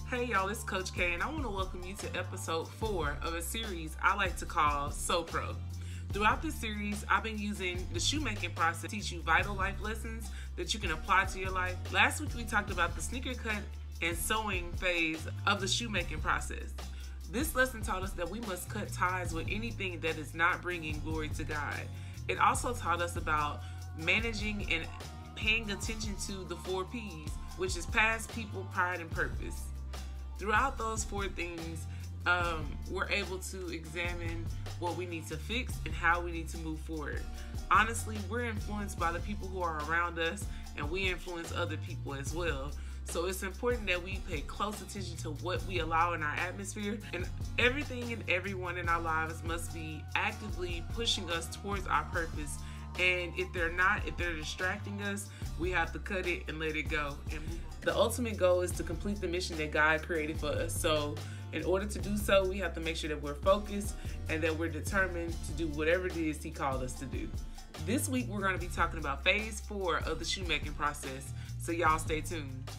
Hey y'all, it's Coach K, and I want to welcome you to episode 4 of a series I like to call So Pro. Throughout this series, I've been using the shoemaking process to teach you vital life lessons that you can apply to your life. Last week we talked about the sneaker cut and sewing phase of the shoemaking process. This lesson taught us that we must cut ties with anything that is not bringing glory to God. It also taught us about managing and paying attention to the 4 P's, which is past, people, pride, and purpose. Throughout those 4 things, we're able to examine what we need to fix and how we need to move forward. Honestly, we're influenced by the people who are around us, and we influence other people as well. So it's important that we pay close attention to what we allow in our atmosphere, and everything and everyone in our lives must be actively pushing us towards our purpose. And if they're distracting us, we have to cut it and let it go. And the ultimate goal is to complete the mission that God created for us. So in order to do so, we have to make sure that we're focused and that we're determined to do whatever it is He called us to do. This week, we're going to be talking about phase 4 of the shoemaking process. So y'all stay tuned.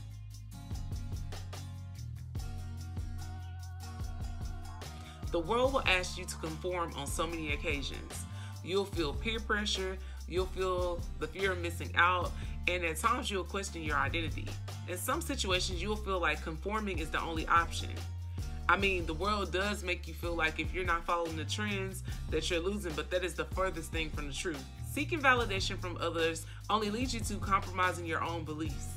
The world will ask you to conform on so many occasions. You'll feel peer pressure, you'll feel the fear of missing out, and at times you'll question your identity. In some situations, you'll feel like conforming is the only option. I mean, the world does make you feel like if you're not following the trends, that you're losing, but that is the furthest thing from the truth. Seeking validation from others only leads you to compromising your own beliefs.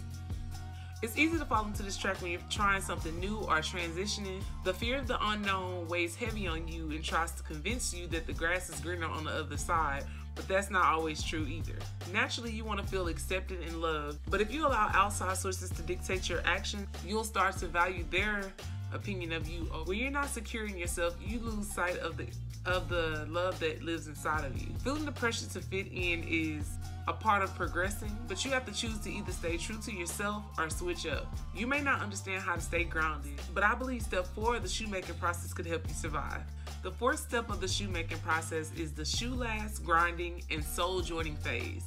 It's easy to fall into this trap when you're trying something new or transitioning. The fear of the unknown weighs heavy on you and tries to convince you that the grass is greener on the other side, but that's not always true either. Naturally, you want to feel accepted and loved, but if you allow outside sources to dictate your action, you'll start to value their opinion of you. When you're not secure in yourself, you lose sight of the love that lives inside of you. Feeling the pressure to fit in is a part of progressing, but you have to choose to either stay true to yourself or switch up. You may not understand how to stay grounded, but I believe step 4 of the shoemaking process could help you survive. The 4th step of the shoemaking process is the shoe last, grinding, and sole joining phase.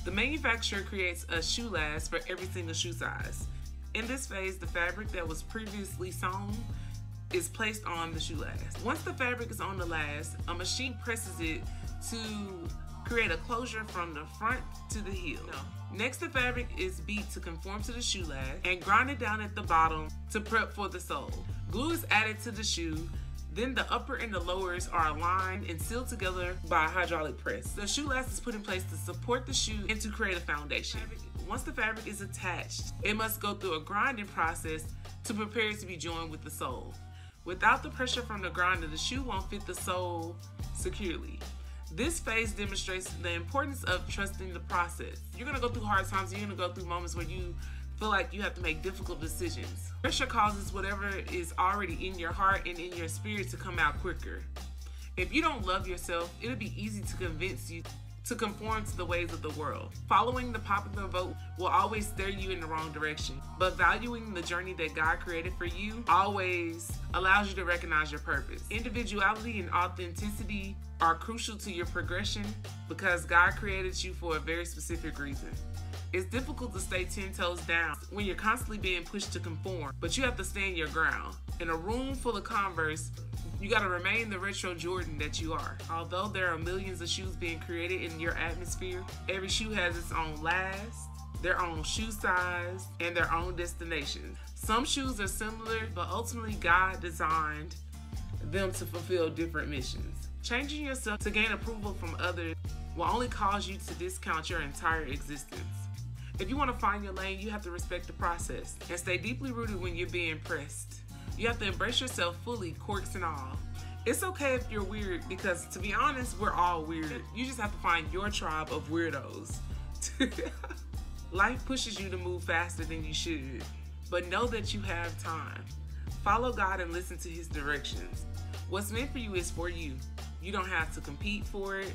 The manufacturer creates a shoe last for every single shoe size. In this phase, the fabric that was previously sewn is placed on the shoe last. Once the fabric is on the last, a machine presses it to create a closure from the front to the heel. Next, the fabric is beat to conform to the shoe last and grinded down at the bottom to prep for the sole. Glue is added to the shoe. Then the upper and the lowers are aligned and sealed together by a hydraulic press. The shoe last is put in place to support the shoe and to create a foundation. Once the fabric is attached, it must go through a grinding process to prepare it to be joined with the sole. Without the pressure from the grinder, the shoe won't fit the sole securely. This phase demonstrates the importance of trusting the process. You're going to go through hard times. You're going to go through moments where you feel like you have to make difficult decisions. Pressure causes whatever is already in your heart and in your spirit to come out quicker. If you don't love yourself, it'll be easy to convince you to conform to the ways of the world. Following the popular vote will always steer you in the wrong direction, but valuing the journey that God created for you always allows you to recognize your purpose. Individuality and authenticity are crucial to your progression because God created you for a very specific reason. It's difficult to stay 10 toes down when you're constantly being pushed to conform, but you have to stand your ground. In a room full of Converse, you gotta remain the retro Jordan that you are. Although there are millions of shoes being created in your atmosphere, every shoe has its own last, their own shoe size, and their own destination. Some shoes are similar, but ultimately God designed them to fulfill different missions. Changing yourself to gain approval from others will only cause you to discount your entire existence. If you want to find your lane, you have to respect the process and stay deeply rooted when you're being pressed. You have to embrace yourself fully, quirks and all. It's okay if you're weird because, to be honest, we're all weird. You just have to find your tribe of weirdos. Life pushes you to move faster than you should, but know that you have time. Follow God and listen to His directions. What's meant for you is for you. You don't have to compete for it.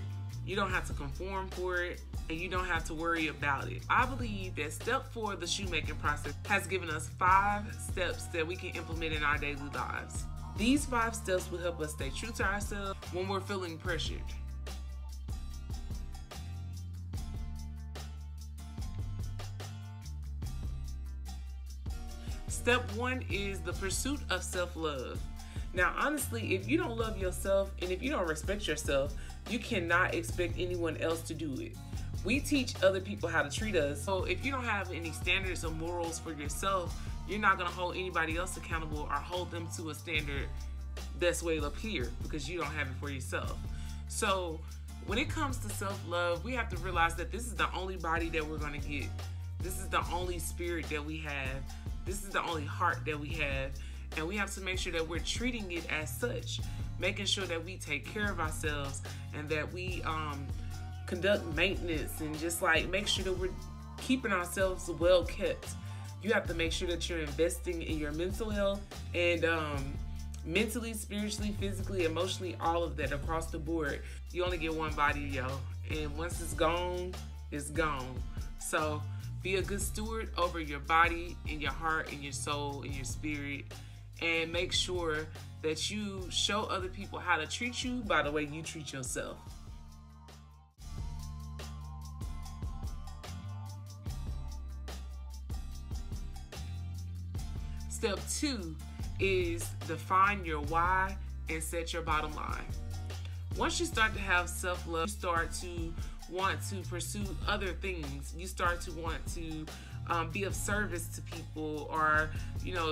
You don't have to conform for it, and you don't have to worry about it. I believe that step 4 of the shoemaking process has given us 5 steps that we can implement in our daily lives. These 5 steps will help us stay true to ourselves when we're feeling pressured. Step 1 is the pursuit of self-love. Now, honestly, if you don't love yourself and if you don't respect yourself, you cannot expect anyone else to do it. We teach other people how to treat us. So if you don't have any standards or morals for yourself, you're not going to hold anybody else accountable or hold them to a standard that's way up here because you don't have it for yourself. So when it comes to self-love, we have to realize that this is the only body that we're going to get. This is the only spirit that we have. This is the only heart that we have. And we have to make sure that we're treating it as such, making sure that we take care of ourselves and that we conduct maintenance and just like make sure that we're keeping ourselves well kept. You have to make sure that you're investing in your mental health and mentally, spiritually, physically, emotionally, all of that across the board. You only get one body, yo. And once it's gone, it's gone. So be a good steward over your body and your heart and your soul and your spirit. And make sure that you show other people how to treat you by the way you treat yourself. Step 2 is define your why and set your bottom line. Once you start to have self-love, you start to want to pursue other things. You start to want to be of service to people, or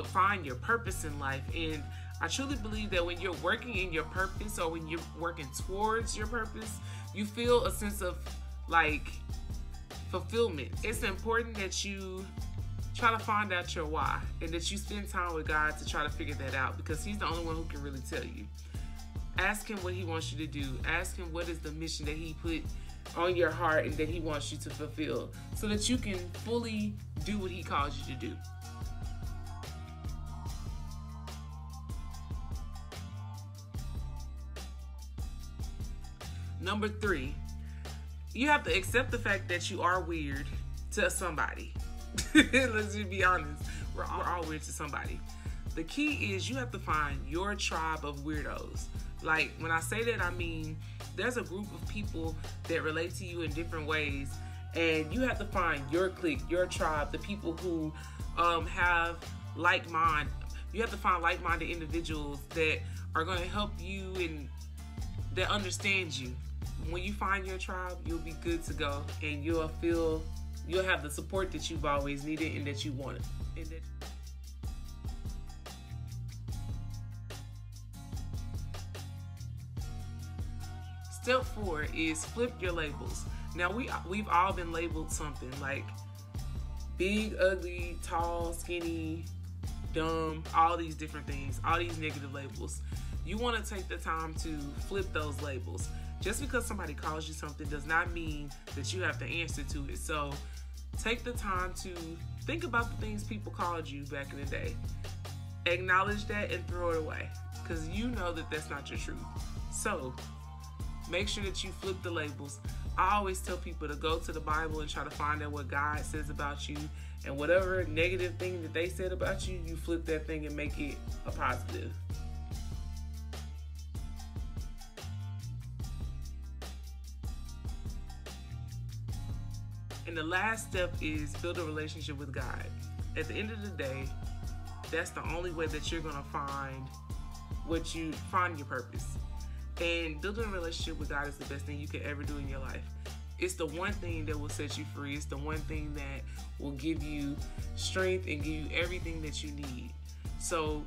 find your purpose in life. And I truly believe that when you're working in your purpose, or when you're working towards your purpose, you feel a sense of like fulfillment. It's important that you try to find out your why and that you spend time with God to try to figure that out, because He's the only one who can really tell you. Ask Him what He wants you to do. Ask Him what is the mission that He put on your heart and that He wants you to fulfill, so that you can fully do what He calls you to do. Number 3, you have to accept the fact that you are weird to somebody. Let's just be honest. We're all weird to somebody. The key is you have to find your tribe of weirdos. Like, when I say that, I mean there's a group of people that relate to you in different ways, and you have to find your clique, your tribe, the people who have like mind. You have to find like-minded individuals that are going to help you and that understand you. When you find your tribe, you'll be good to go, and you'll have the support that you've always needed and that you wanted. Step 4 is flip your labels. Now we've all been labeled something, like big, ugly, tall, skinny, dumb, all these different things, all these negative labels. You want to take the time to flip those labels. Just because somebody calls you something does not mean that you have to answer to it. So take the time to think about the things people called you back in the day. Acknowledge that and throw it away, because you know that that's not your truth. So make sure that you flip the labels. I always tell people to go to the Bible and try to find out what God says about you, and whatever negative thing that they said about you, you flip that thing and make it a positive. And the last step is build a relationship with God. At the end of the day, that's the only way that you're going to find your purpose. And building a relationship with God is the best thing you could ever do in your life. It's the one thing that will set you free. It's the one thing that will give you strength and give you everything that you need. So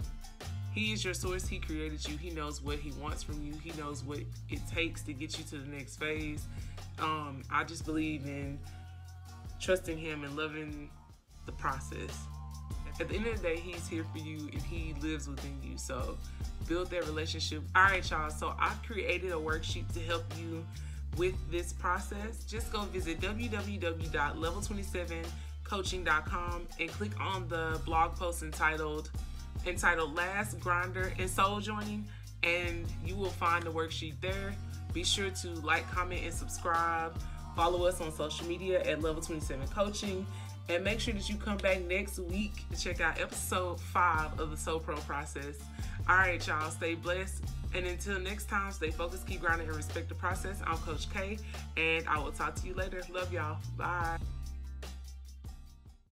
He is your source. He created you. He knows what He wants from you. He knows what it takes to get you to the next phase. I just believe in trusting Him and loving the process. At the end of the day, He's here for you and He lives within you. So build that relationship. All right, y'all. So I've created a worksheet to help you with this process. Just go visit www.level27coaching.com and click on the blog post entitled Last Grinder and Soul Joining, and you will find the worksheet there. Be sure to like, comment, and subscribe. Follow us on social media at Level 27 Coaching. And make sure that you come back next week to check out episode 5 of the Soul Pro process. All right, y'all, stay blessed. And until next time, stay focused, keep grinding, and respect the process. I'm Coach K, and I will talk to you later. Love y'all. Bye.